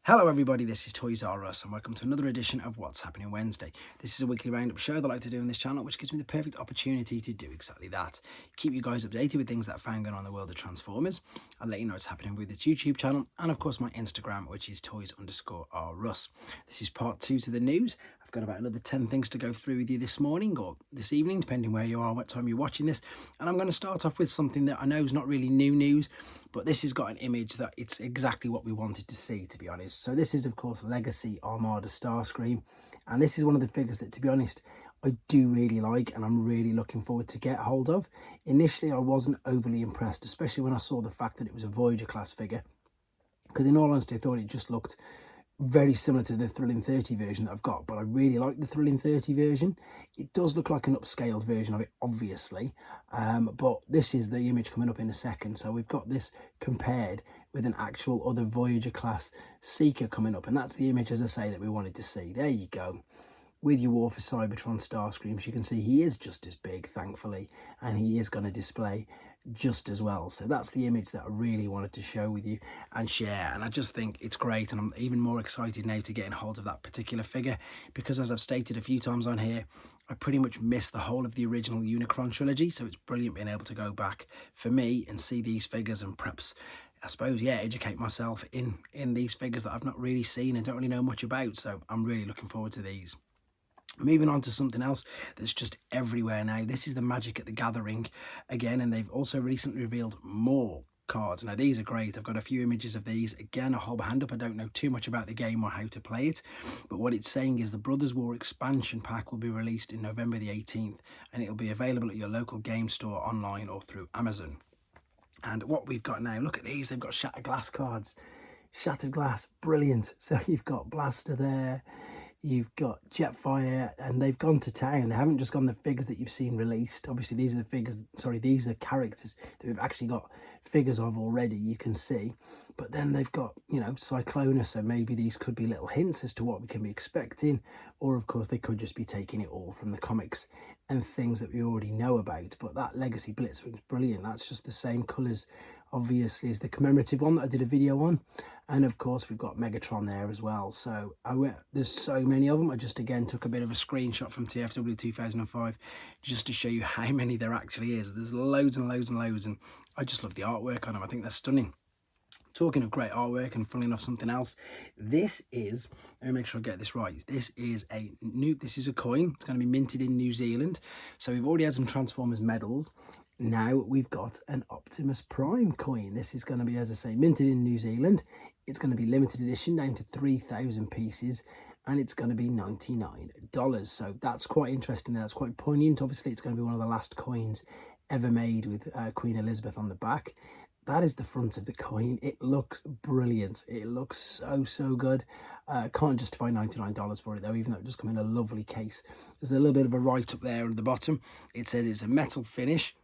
Hello everybody, this is threezero and welcome to another edition of What's Happening Wednesday. This is a weekly roundup show that I like to do on this channel, which gives me the perfect opportunity to do exactly that. Keep you guys updated with things that I found going on in the world of Transformers. I'll let you know what's happening with this YouTube channel and of course my Instagram, which is toys_rus. This is part 2 to the news. I've got about another 10 things to go through with you this morning or this evening, depending where you are and what time you're watching this. And I'm going to start off with something that I know is not really new news, but this has got an image that it's exactly what we wanted to see, to be honest. So this is, of course, Legacy Armada Starscream. And this is one of the figures that, to be honest, I do really like and I'm really looking forward to get hold of. Initially, I wasn't overly impressed, especially when I saw the fact that it was a Voyager class figure. Because in all honesty, I thought it just looked very similar to the Thrilling 30 version that I've got, but I really like the Thrilling 30 version. It does look like an upscaled version of it, obviously, but this is the image coming up in a second. So we've got this compared with an actual other Voyager class Seeker coming up, and that's the image, as I say, that we wanted to see. There you go. With your War for Cybertron Starscream, so you can see he is just as big, thankfully, and he is going to display just as well. So that's the image that I really wanted to show with you and share, and I just think it's great, and I'm even more excited now to get in hold of that particular figure because, as I've stated a few times on here, I pretty much missed the whole of the original Unicron trilogy, so it's brilliant being able to go back for me and see these figures and perhaps, I suppose, yeah, educate myself in these figures that I've not really seen and don't really know much about. So I'm really looking forward to these. Moving on to something else that's just everywhere now. This is the Magic at the Gathering again, and they've also recently revealed more cards. Now, these are great. I've got a few images of these. Again, I'll hold my hand up. I don't know too much about the game or how to play it, but what it's saying is the Brothers War expansion pack will be released in November the 18th, and it'll be available at your local game store, online, or through Amazon. And what we've got now, look at these. They've got Shattered Glass cards. Shattered Glass, brilliant. So you've got Blaster there. You've got Jetfire, and they've gone to town. They haven't just gone the figures that you've seen released. Obviously, these are the figures, sorry, these are characters that we've actually got figures of already, you can see. But then they've got, you know, Cyclona, so maybe these could be little hints as to what we can be expecting. Or, of course, they could just be taking it all from the comics and things that we already know about. But that Legacy Blitzwing's brilliant. That's just the same colours, obviously, as the commemorative one that I did a video on. And of course we've got Megatron there as well. So there's so many of them. I just again took a bit of a screenshot from TFW 2005 just to show you how many there actually is. There's loads and loads and loads, and I just love the artwork on them. I think they're stunning. Talking of great artwork and funny enough, something else, this is, let me make sure I get this right, this is a coin. It's going to be minted in New Zealand. So we've already had some Transformers medals. Now we've got an Optimus Prime coin. This is going to be, as I say, minted in New Zealand. It's going to be limited edition, down to 3,000 pieces, and it's going to be $99. So that's quite interesting. That's quite poignant. Obviously, it's going to be one of the last coins ever made with Queen Elizabeth on the back. That is the front of the coin. It looks brilliant. It looks so good. Can't justify $99 for it though, even though it does come in a lovely case. There's a little bit of a write-up there at the bottom. It says it's a metal finish.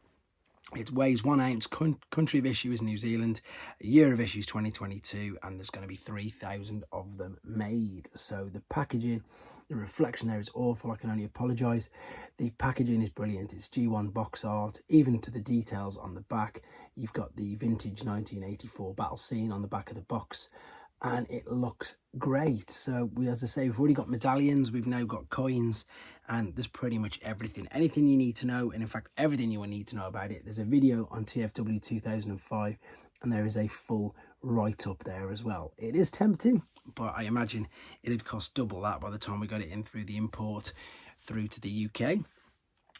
It weighs 1 ounce. Country of issue is New Zealand. Year of issue is 2022, and there's going to be 3,000 of them made. So the packaging, the reflection there is awful. I can only apologise. The packaging is brilliant. It's G1 box art, even to the details on the back. You've got the vintage 1984 battle scene on the back of the box, and it looks great. So as I say, we've already got medallions, we've now got coins, and there's pretty much everything, anything you need to know, and in fact everything you will need to know about it. There's a video on TFW 2005, and there is a full write-up there as well. It is tempting, but I imagine it'd cost double that by the time we got it in through the import through to the UK.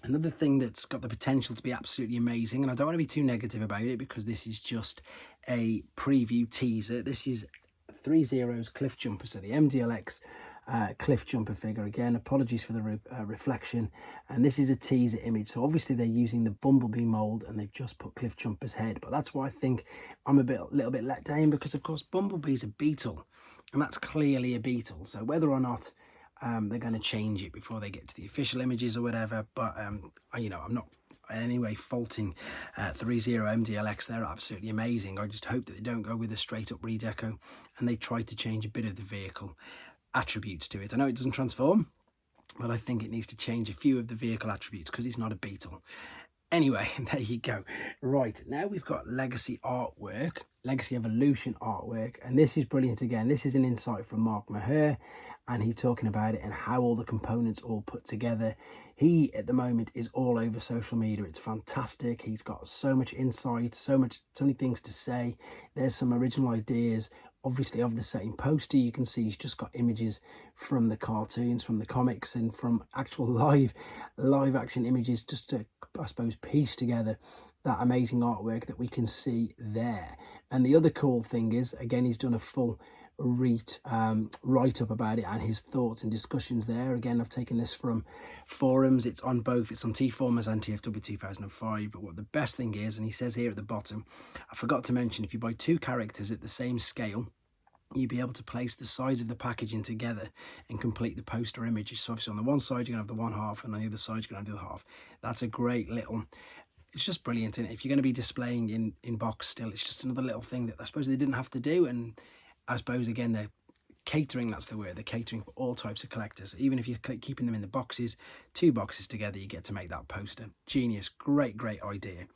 Another thing that's got the potential to be absolutely amazing, and I don't want to be too negative about it because this is just a preview teaser. This is threezero's Cliff Jumper, so the MDLX Cliff Jumper figure. Again, apologies for the reflection, and this is a teaser image. So obviously they're using the Bumblebee mold and they've just put Cliff Jumper's head, but that's why I think I'm a little bit let down, because of course Bumblebee's a beetle, and that's clearly a beetle. So whether or not they're going to change it before they get to the official images or whatever, but you know, I'm not in any way faulting threezero MDLX. They're absolutely amazing. I just hope that they don't go with a straight up redeco and they try to change a bit of the vehicle attributes to it. I know it doesn't transform, but I think it needs to change a few of the vehicle attributes because it's not a beetle. Anyway, there you go. Right, now we've got Legacy artwork, Legacy Evolution artwork, and this is brilliant again. This is an insight from Mark Maher, and he's talking about it and how all the components all put together. He, at the moment, is all over social media. It's fantastic. He's got so much insight, so many things to say. There's some original ideas, obviously, of the same poster. You can see he's just got images from the cartoons, from the comics, and from actual live action images, just to, I suppose, piece together that amazing artwork that we can see there. And the other cool thing is, again, he's done a full write-up about it and his thoughts and discussions there. Again, I've taken this from forums. It's on both. It's on T-Formers and TFW 2005. But what the best thing is, and he says here at the bottom, I forgot to mention, if you buy 2 characters at the same scale, you'll be able to place the size of the packaging together and complete the poster images. So obviously on the one side, you're going to have the one half, and on the other side, you're going to have the other half. That's a great little... It's just brilliant. And if you're going to be displaying in box still, it's just another little thing that I suppose they didn't have to do. And I suppose, again, they're catering, that's the word. They're catering for all types of collectors. Even if you're keeping them in the boxes, 2 boxes together, you get to make that poster. Genius. Great idea.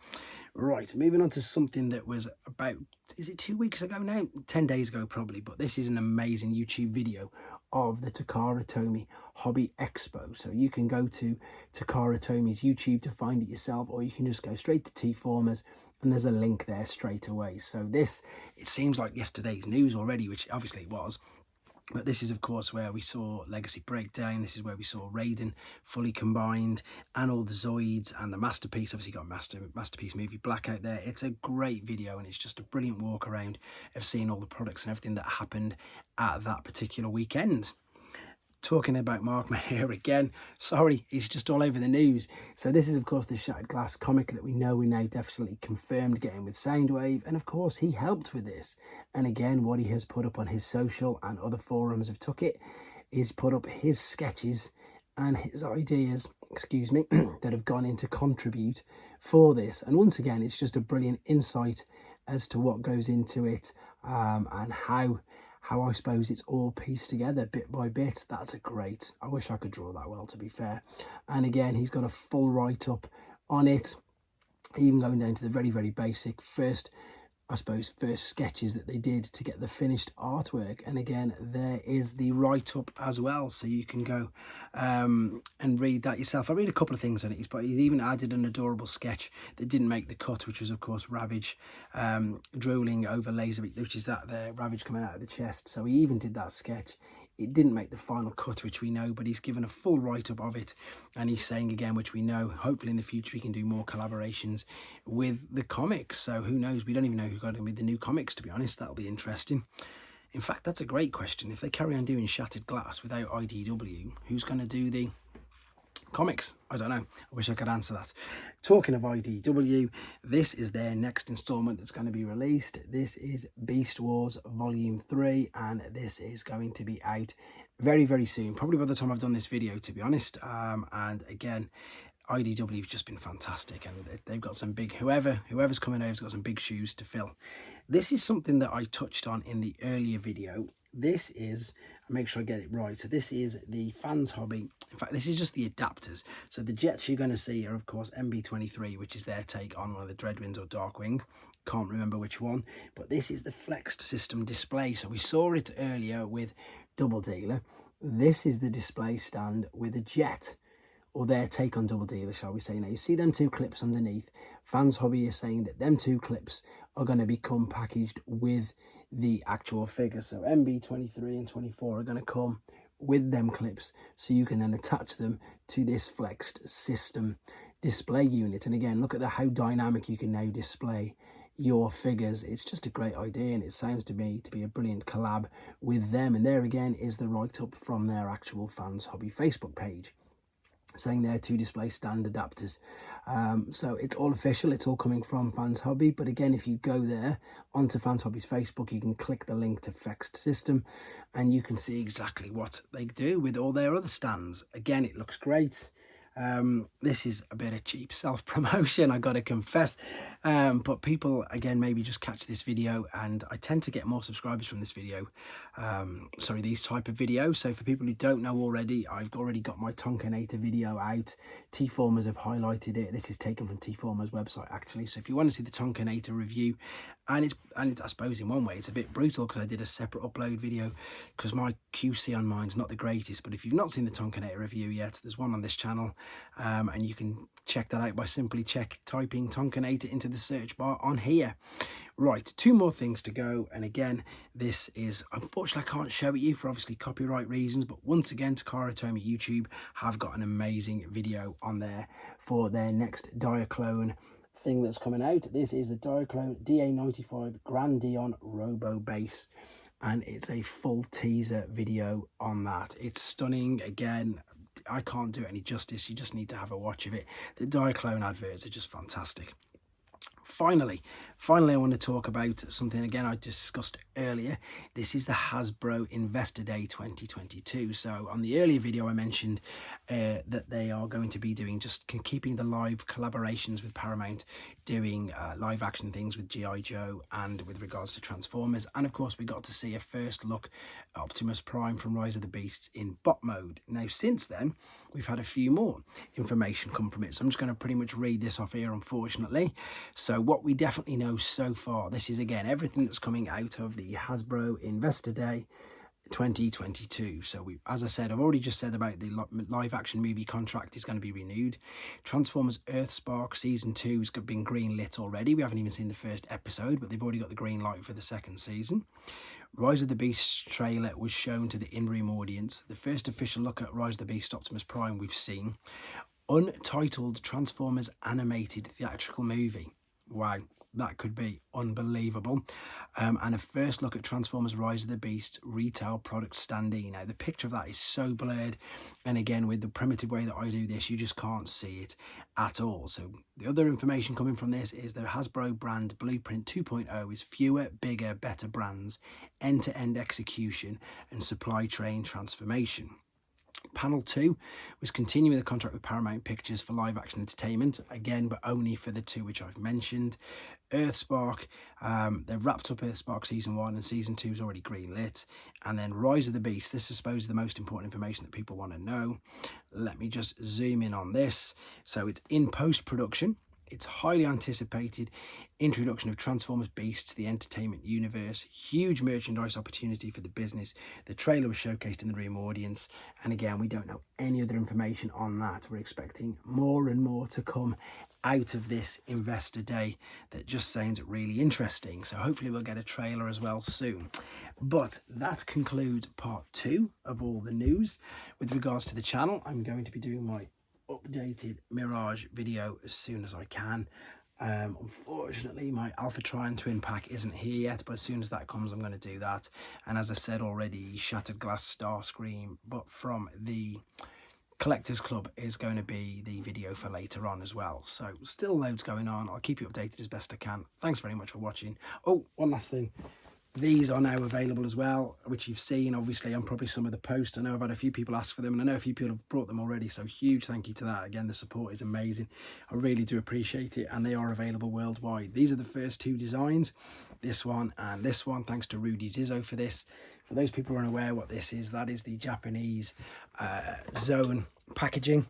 Right, moving on to something that was about, is it 2 weeks ago now? 10 days ago probably, but this is an amazing YouTube video of the Takara Tomy Hobby Expo. So you can go to Takara Tomy's YouTube to find it yourself, or you can just go straight to T-Formers, and there's a link there straight away. So this, it seems like yesterday's news already, which obviously it was. But this is, of course, where we saw Legacy Breakdown. This is where we saw Raiden fully combined, and all the Zoids, and the Masterpiece. Obviously got Masterpiece movie Blackout there. It's a great video, and it's just a brilliant walk around of seeing all the products and everything that happened at that particular weekend. Talking about Mark Maher again, sorry, he's just all over the news. So this is, of course, the Shattered Glass comic that we know we now definitely confirmed getting with Soundwave, and of course he helped with this. And again, what he has put up on his social and other forums have took it, is put up his sketches and his ideas, excuse me, that have gone in to contribute for this. And once again, it's just a brilliant insight as to what goes into it, and how I suppose it's all pieced together bit by bit. That's a great, I wish I could draw that well, to be fair. And again, he's got a full write-up on it, even going down to the very basic first sketches that they did to get the finished artwork. And again, there is the write-up as well, so you can go and read that yourself. I read a couple of things on it, but he's even added an adorable sketch that didn't make the cut, which was, of course, Ravage drooling over Laserbeak, which is that there, Ravage coming out of the chest. So he even did that sketch. It didn't make the final cut, which we know, but he's given a full write-up of it, and he's saying again, which we know, hopefully in the future he can do more collaborations with the comics. So who knows? We don't even know who's going to be the new comics, to be honest. That'll be interesting. In fact, that's a great question. If they carry on doing Shattered Glass without IDW, who's going to do the comics? I don't know. I wish I could answer that. Talking of IDW, this is their next installment that's going to be released. This is Beast Wars Volume 3, and this is going to be out very soon, probably by the time I've done this video, to be honest. And again, IDW have just been fantastic, and they've got some big, whoever's coming over has got some big shoes to fill. This is something that I touched on in the earlier video. This is, make sure I get it right, so this is the Fans Hobby. In fact, this is just the adapters. So the jets you're going to see are, of course, MB23, which is their take on one of the Dreadwinds or Darkwing. Can't remember which one, but this is the flexed system display. So we saw it earlier with Double Dealer. This is the display stand with a jet, or their take on Double Dealer, shall we say. Now, you see them 2 clips underneath. Fans Hobby is saying that them 2 clips are going to become packaged with the actual figure. So MB23 and 24 are going to come with them clips, so you can then attach them to this flexed system display unit. And again, look at how dynamic you can now display your figures. It's just a great idea, and it sounds to me to be a brilliant collab with them. And there again is the write-up from their actual Fans Hobby Facebook page, saying there 2 display stand adapters. So it's all official, it's all coming from Fans Hobby. But again, if you go there onto Fans Hobby's Facebook, you can click the link to Flexed System, and you can see exactly what they do with all their other stands. Again, it looks great. This is a bit of cheap self-promotion, I gotta confess. But people, again, maybe just catch this video, and I tend to get more subscribers from this video, these type of videos. So for people who don't know already, I've already got my Tonkenator video out. T-Formers have highlighted it. This is taken from T-Formers website, actually. So if you want to see the Tonkenator review, and it's I suppose in one way it's a bit brutal because I did a separate upload video because my QC on mine's not the greatest. But if you've not seen the Tonkenator review yet, there's one on this channel, and you can check that out by simply typing Tonkenator into the search bar on here. Right, 2 more things to go, and again, this is, unfortunately, I can't show it you for obviously copyright reasons, but once again, Takara, Tomy, YouTube have got an amazing video on there for their next diaclone thing that's coming out. This is the diaclone DA95 Grandion Robo Base, and it's a full teaser video on that. It's stunning. Again, I can't do it any justice. You just need to have a watch of it. The diaclone adverts are just fantastic. Finally, I want to talk about something again I discussed earlier. This is the Hasbro Investor Day 2022. So on the earlier video, I mentioned that they are going to be doing keeping the live collaborations with Paramount, doing live action things with G.I. Joe and with regards to Transformers. And of course, we got to see a first look at Optimus Prime from Rise of the Beasts in bot mode. Now, since then, we've had a few more information come from it. So I'm just going to pretty much read this off here, unfortunately. So what we definitely know so far, this is again everything that's coming out of the Hasbro Investor Day 2022. So as I said, I've already just said about the live action movie contract is going to be renewed. Transformers Earthspark season 2 has been greenlit already. We haven't even seen the first episode, but they've already got the green light for the second season. Rise of the Beast trailer was shown to the in-room audience. The first official look at Rise of the Beast Optimus Prime we've seen. Untitled Transformers animated theatrical movie. Wow, that could be unbelievable. And a first look at Transformers Rise of the Beast retail product standee. Now, the picture of that is so blurred, and again, with the primitive way that I do this, you just can't see it at all. So the other information coming from this is the Hasbro brand Blueprint 2.0 is fewer, bigger, better brands, end-to-end execution, and supply chain transformation. Panel 2 was continuing the contract with Paramount Pictures for live action entertainment, again, but only for the 2 which I've mentioned. Earthspark, they've wrapped up Earthspark season 1 and season 2 is already greenlit. And then Rise of the Beast, this is supposed the most important information that people want to know. Let me just zoom in on this. So it's in post-production. It's highly anticipated introduction of Transformers Beasts to the entertainment universe. Huge merchandise opportunity for the business. The trailer was showcased in the room audience. And again, we don't know any other information on that. We're expecting more and more to come out of this Investor Day that just sounds really interesting. So hopefully we'll get a trailer as well soon. But that concludes part 2 of all the news. With regards to the channel, I'm going to be doing my updated Mirage video as soon as I can. Unfortunately, my Alpha Trion twin pack isn't here yet, but as soon as that comes, I'm going to do that. And as I said already, Shattered Glass Starscream, but from the Collectors Club, is going to be the video for later on as well. So still loads going on. I'll keep you updated as best I can. Thanks very much for watching. Oh, one last thing. These are now available as well, which you've seen obviously on probably some of the posts. I know I've had a few people ask for them, and I know a few people have brought them already, so huge thank you to that. Again, the support is amazing. I really do appreciate it, and they are available worldwide. These are the first 2 designs, this one and this one. Thanks to Rudy Zizzo for this. For those people who are unaware what this is, that is the Japanese zone packaging,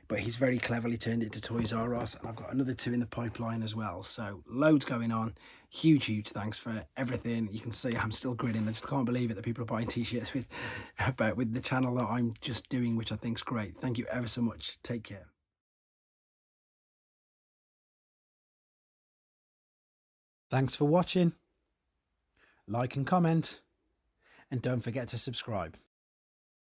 but he's very cleverly turned it to Toys R Us, and I've got another 2 in the pipeline as well. So loads going on. Huge thanks for everything. You can see I'm still grinning. I just can't believe it that people are buying t-shirts with the channel that I'm just doing, which I think is great. Thank you ever so much. Take care. Thanks for watching. Like and comment, and don't forget to subscribe.